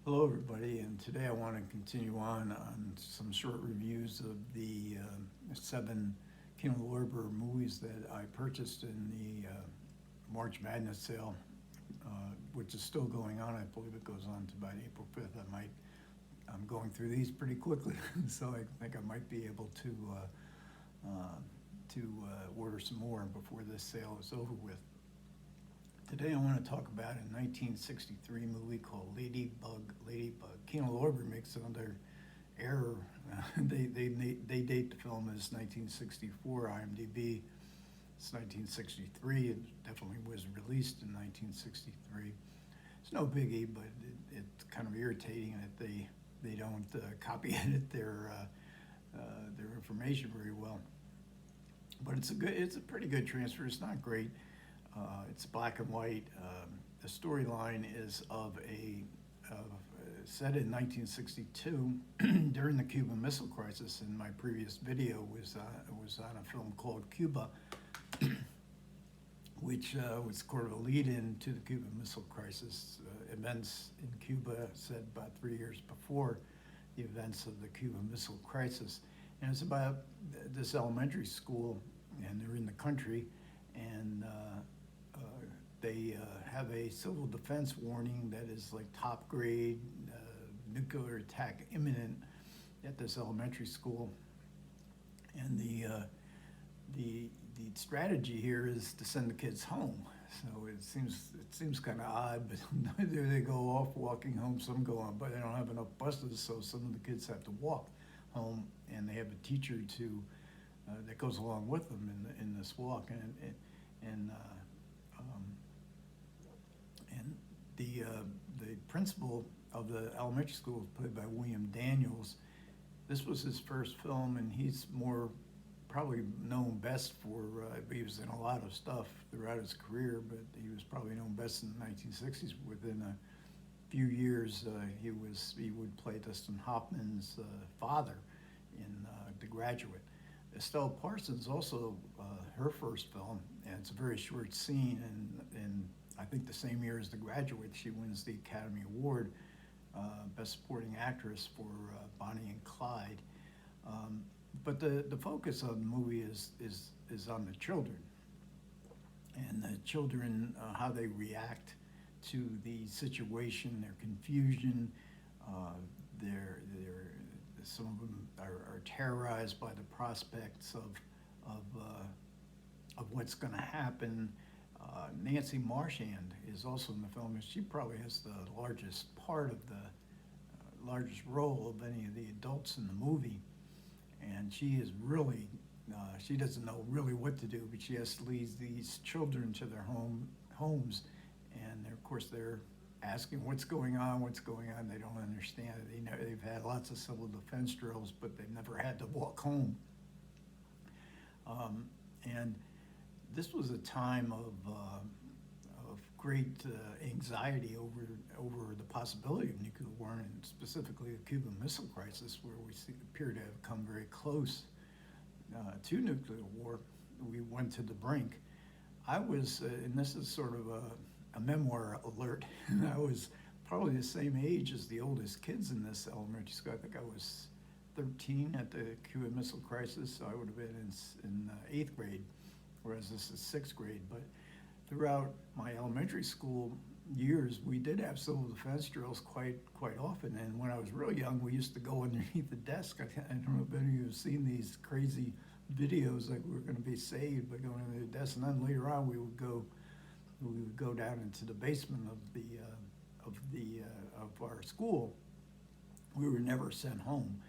Hello, everybody, and today I want to continue on some short reviews of the 7 Kino-Lorber movies that I purchased in the March Madness sale, which is still going on. I believe it goes on to about April 5th. I'm going through these pretty quickly, so I think I might be able to order some more before this sale is over with. Today I want to talk about a 1963 movie called Ladybug. Kino-Lorber makes it under error. They date the film as 1964. IMDb, it's 1963. It definitely was released in 1963. It's no biggie, but it's kind of irritating that they don't copy edit their information very well. But it's a pretty good transfer. It's not great. It's black and white. The storyline is set in 1962 during the Cuban Missile Crisis. In my previous video was on a film called Cuba, which was sort of a lead-in to the Cuban Missile Crisis. Events in Cuba set about 3 years before the events of the Cuban Missile Crisis. And it's about this elementary school, and they're in the country, and they have a civil defense warning that is like top grade, nuclear attack imminent at this elementary school. And the strategy here is to send the kids home. So it seems kind of odd, but there they go off walking home. Some go on, but they don't have enough buses, so some of the kids have to walk home, and they have a teacher that goes along with them in this walk. And the principal of the elementary school is played by William Daniels. This was his first film, and he's probably known best for, he was in a lot of stuff throughout his career, but he was probably known best in the 1960s. Within a few years, he would play Dustin Hoffman's father in The Graduate. Estelle Parsons, also her first film, and it's a very short scene, and I think the same year as The Graduate, she wins the Academy Award, Best Supporting Actress for Bonnie and Clyde. But the focus of the movie is on the children, and the children, how they react to the situation, their confusion. Some of them are terrorized by the prospects of what's going to happen. Nancy Marchand is also in the film, and she probably has the largest largest role of any of the adults in the movie. And she is really, she doesn't know really what to do, but she has to lead these children to their homes, and of course they're asking what's going on. They don't understand it. They've had lots of civil defense drills, but they've never had to walk home. And this was a time of great anxiety over the possibility of nuclear war, and specifically the Cuban Missile Crisis, where we appear to have come very close to nuclear war. We went to the brink. I was, and this is sort of a memoir alert, I was probably the same age as the oldest kids in this elementary school. I think I was 13 at the Cuban Missile Crisis, so I would have been in 8th grade, whereas this is 6th grade. But throughout my elementary school years, we did have civil defense drills quite often. And when I was real young, we used to go underneath the desk. I don't know if any of you have seen these crazy videos, like we were going to be saved by going under the desk. And then later on, we would go down into the basement of our school. We were never sent home.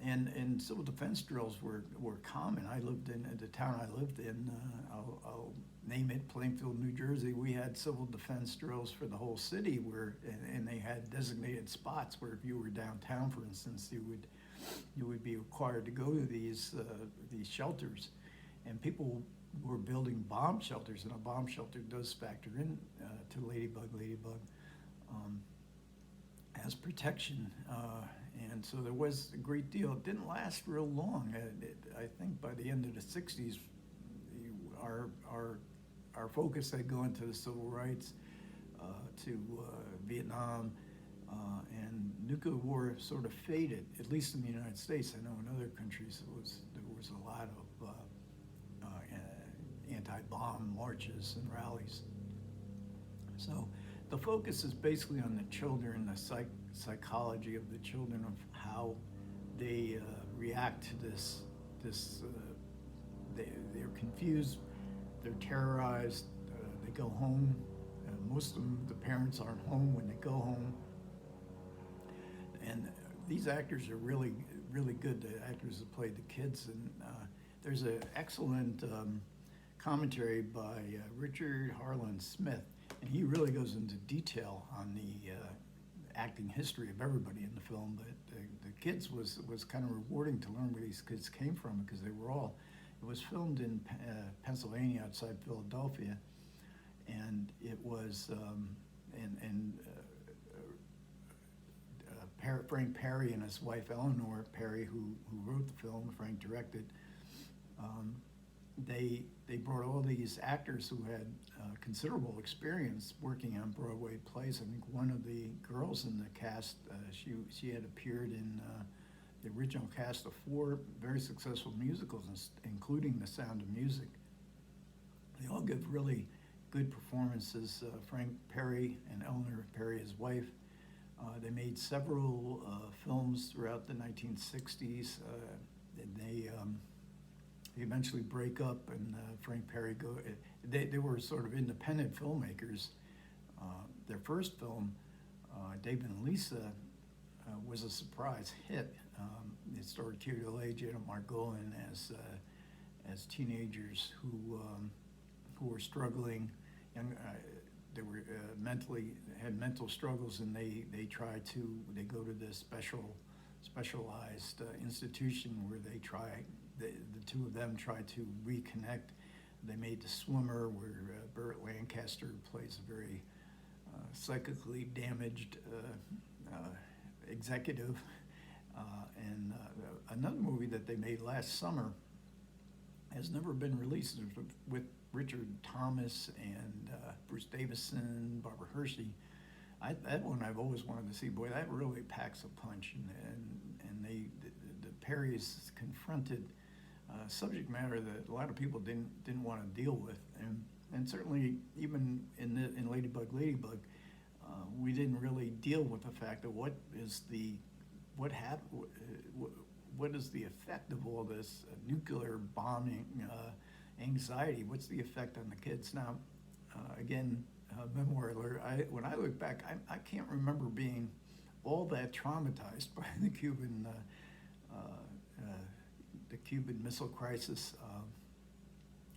And civil defense drills were common. I lived in the town I lived in. I'll name it, Plainfield, New Jersey. We had civil defense drills for the whole city, and they had designated spots where if you were downtown, for instance, you would be required to go to these shelters, and people were building bomb shelters, and a bomb shelter does factor in to Ladybug as protection. And so there was a great deal. It didn't last real long. I think by the end of the 60s, our focus had gone to the civil rights, to Vietnam, And nuclear war sort of faded, at least in the United States. I know in other countries there was a lot of anti-bomb marches and rallies. So the focus is basically on the children, the psychology of the children, of how they react to this. They're confused, they're terrorized, they go home. Most of them, the parents aren't home when they go home. And these actors are really, really good, the actors that played the kids. And there's an excellent commentary by Richard Harlan Smith, and he really goes into detail on the acting history of everybody in the film. But the kids was kind of rewarding to learn where these kids came from, because they were all, it was filmed in Pennsylvania outside Philadelphia, and it was, Frank Perry and his wife Eleanor Perry, who wrote the film, Frank directed, they brought all these actors who had considerable experience working on Broadway plays. I think one of the girls in the cast, she had appeared in the original cast of 4 very successful musicals, including The Sound of Music. They all give really good performances. Frank Perry and Eleanor Perry, his wife, they made several films throughout the 1960s. And they eventually break up, and Frank Perry they were sort of independent filmmakers. Their first film, David and Lisa, was a surprise hit. It starred Kino-Lorber, Janet Margolin as teenagers who were struggling, young. They were had mental struggles, and they go to this specialized institution where the 2 of them try to reconnect. They made The Swimmer, where Burt Lancaster plays a very psychically damaged executive. And another movie that they made last summer has never been released, with Richard Thomas and Bruce Davison, Barbara Hershey. That one I've always wanted to see. Boy, that really packs a punch, and the Perrys confronted subject matter that a lot of people didn't want to deal with, and certainly even in Ladybug, we didn't really deal with the fact of what is the effect of all this nuclear bombing anxiety. What's the effect on the kids? Now, again, memoir alert. When I look back, I can't remember being all that traumatized by the Cuban Missile Crisis.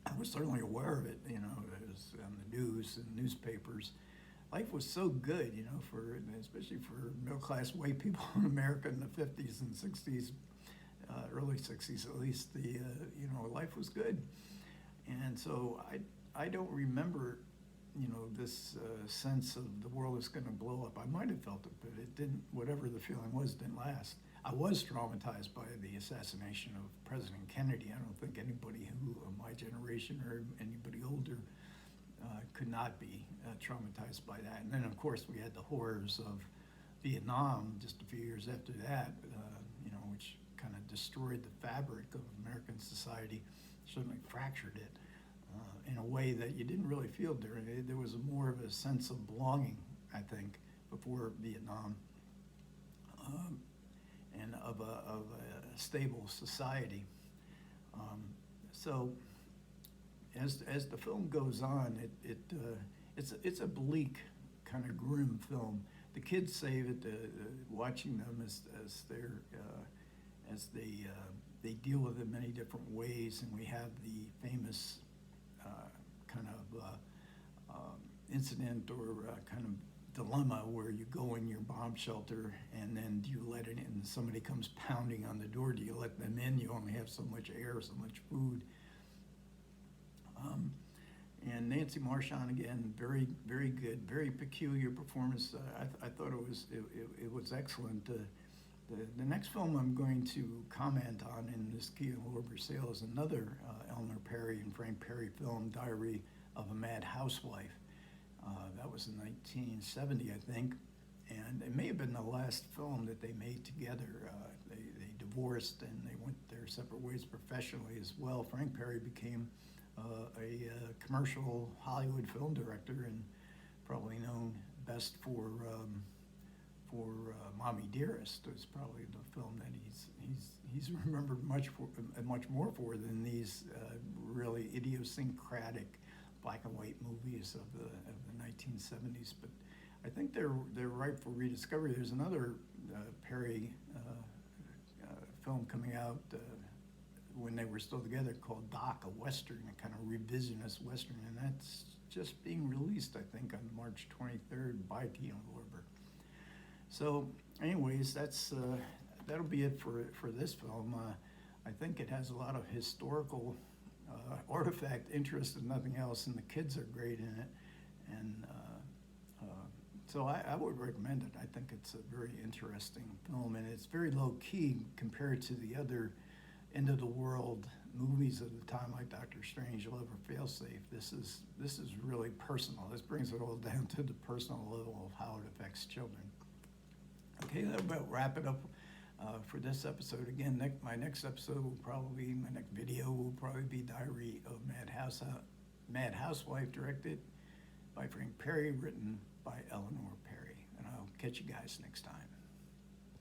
I was certainly aware of it. It was on the news and newspapers. Life was so good, especially for middle-class white people in America in the 50s and 60s, early 60s at least. Life was good. And so I don't remember, this sense of the world is going to blow up. I might have felt it, but it didn't. Whatever the feeling was, didn't last. I was traumatized by the assassination of President Kennedy. I don't think anybody who of my generation or anybody older could not be traumatized by that. And then, of course, we had the horrors of Vietnam just a few years after that, which kind of destroyed the fabric of American society, certainly fractured it in a way that you didn't really feel during it. There was more of a sense of belonging, I think, before Vietnam, and of a stable society. So as the film goes on, it's a bleak, kind of grim film. The kids say that watching them as they deal with it in many different ways, and we have the famous kind of incident or kind of dilemma where you go in your bomb shelter, and then do you let it in? Somebody comes pounding on the door. Do you let them in? You only have so much air, so much food. And Nancy Marchand, again, very, very good, very peculiar performance. I thought it was excellent. The next film I'm going to comment on in this Kino-Lorber sale is another Eleanor Perry and Frank Perry film, Diary of a Mad Housewife. That was in 1970, I think, and it may have have been the last film that they made together. They divorced and they went their separate ways professionally as well. Frank Perry became a commercial Hollywood film director and probably known best for Mommy Dearest. Is probably the film that he's remembered much more for than these really idiosyncratic black and white movies of the 1970s. But I think they're ripe for rediscovery. There's another Perry film coming out when they were still together called Doc, a Western, a kind of revisionist Western, and that's just being released, I think, on March 23rd by Kino-Lorber. So anyways, that'll be it for this film. I think it has a lot of historical artifact interest and nothing else, and the kids are great in it. And so I would recommend it. I think it's a very interesting film, and it's very low-key compared to the other end-of-the-world movies of the time, like Doctor Strangelove or Failsafe. This is really personal. This brings it all down to the personal level of how it affects children. Okay, that'll about wrap it up for this episode. Again, my next video will probably be Diary of Mad Housewife, directed by Frank Perry, written by Eleanor Perry. And I'll catch you guys next time.